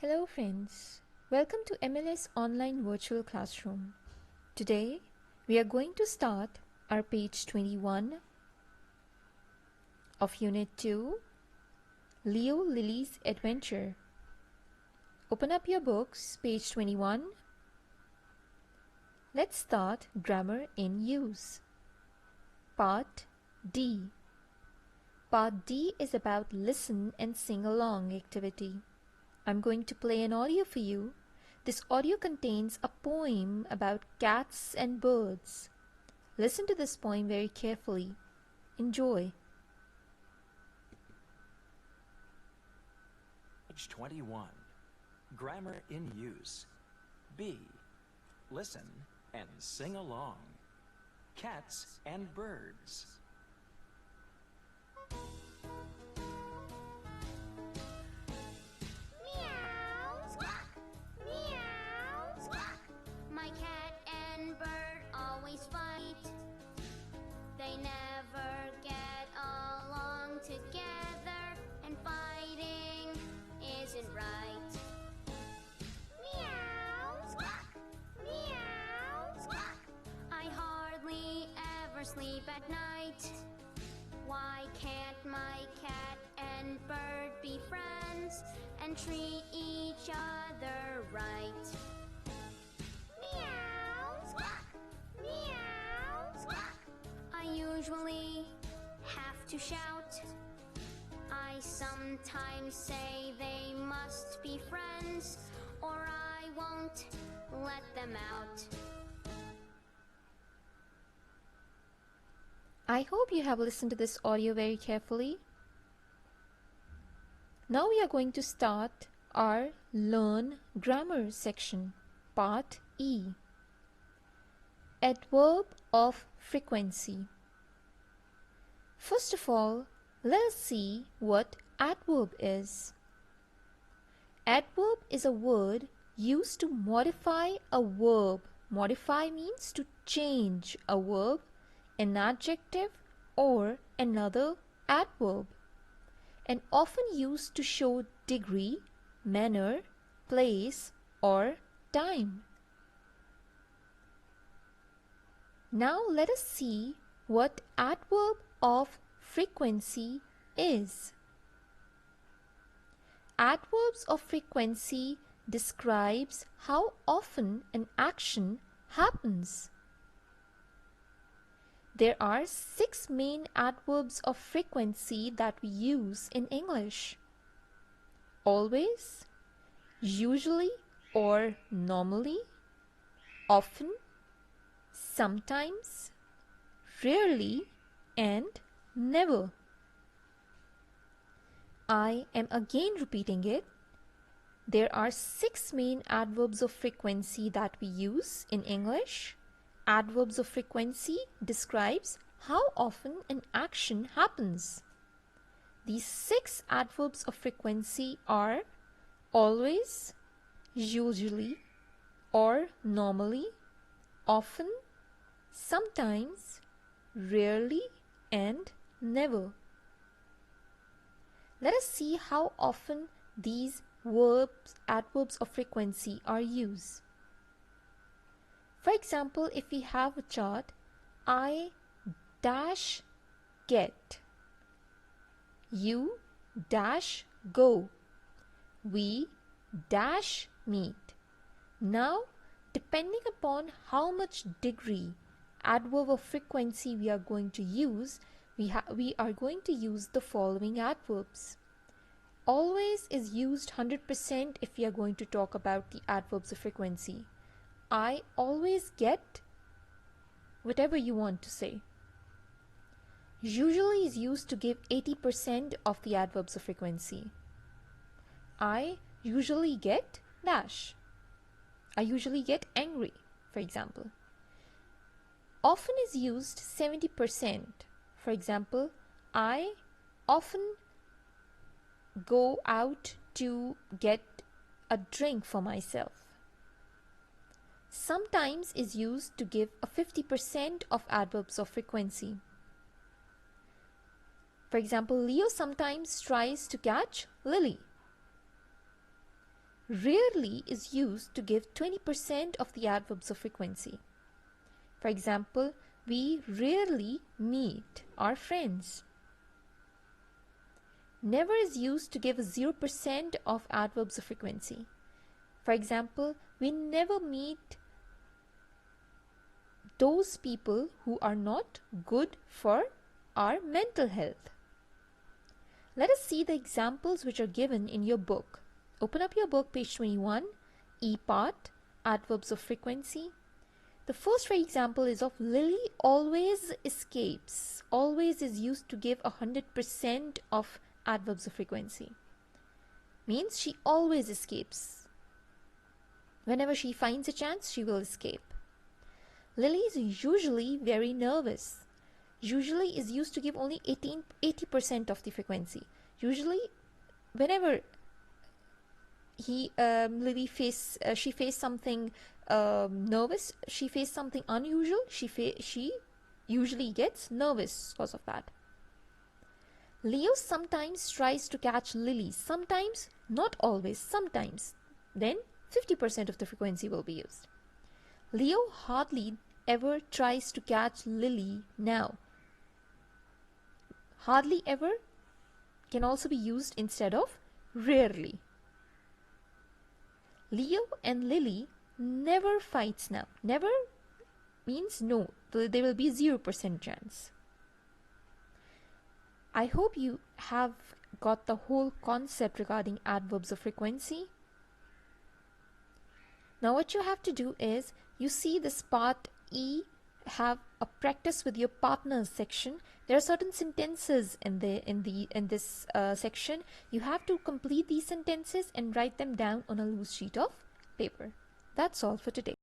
Hello friends, welcome to MLS Online Virtual Classroom. Today we are going to start our page 21 of Unit 2, Leo Lily's Adventure. Open up your books, page 21. Let's start Grammar in Use. Part D. Part D is about listen and sing along activity. I'm going to play an audio for you. This audio contains a poem about cats and birds. Listen to this poem very carefully. Enjoy. Page 21. Grammar in use. B. Listen and sing along. Cats and birds. My cat and bird always fight. They never get along together, and fighting isn't right. Meow, squawk, meow, squawk. I hardly ever sleep at night. Why can't my cat and bird be friends and treat each other right? Meow, squawk, meow, squawk. I usually have to shout. I sometimes say they must be friends, or I won't let them out. I hope you have listened to this audio very carefully. Now we are going to start our Learn Grammar section, Part E. Adverb of frequency. First of all, let us see what adverb is. Adverb is a word used to modify a verb. Modify means to change a verb, an adjective, or another adverb, and often used to show degree, manner, place, or time. Now let us see what adverb of frequency is. Adverbs of frequency describes how often an action happens. There are 6 main adverbs of frequency that we use in English. Always, usually or normally, often, sometimes, rarely, and never. I am again repeating it. There are 6 main adverbs of frequency that we use in English. Adverbs of frequency describes how often an action happens. These 6 adverbs of frequency are always, usually, or normally, often, sometimes, rarely, and never. Let us see how often these adverbs of frequency are used. For example, if we have a chart, I dash get, you dash go, we dash meet. Now, depending upon how much degree adverb of frequency we are going to use, we are going to use the following adverbs. Always is used 100% if we are going to talk about the adverbs of frequency. I always get whatever you want to say. Usually is used to give 80% of the adverbs of frequency. I usually get dash. I usually get angry, for example. Often is used 70%. For example, I often go out to get a drink for myself. Sometimes is used to give a 50% of adverbs of frequency. For example, Leo sometimes tries to catch Lily. rarely is used to give 20% of the adverbs of frequency. For example, we rarely meet our friends. Never is used to give 0% of adverbs of frequency. For example, we never meet those people who are not good for our mental health. Let us see the examples which are given in your book. Open up your book, page 21, E part, adverbs of frequency. The first example is of Lily always escapes. Always is used to give 100% of adverbs of frequency. Means she always escapes. Whenever she finds a chance, she will escape. Lily is usually very nervous. Usually is used to give only 80% of the frequency. Usually, whenever Lily she faced something nervous, she faced something unusual, she usually gets nervous because of that. Leo sometimes tries to catch Lily. Sometimes, not always, sometimes. Then 50% of the frequency will be used. Leo hardly ever tries to catch Lily now. Hardly ever can also be used instead of rarely. Leo and Lily never fights now. Never means no. There will be 0% chance. I hope you have got the whole concept regarding adverbs of frequency. Now what you have to do is, you see this part E, have a practice with your partners section. There are certain sentences in this section. You have to complete these sentences and write them down on a loose sheet of paper. That's all for today.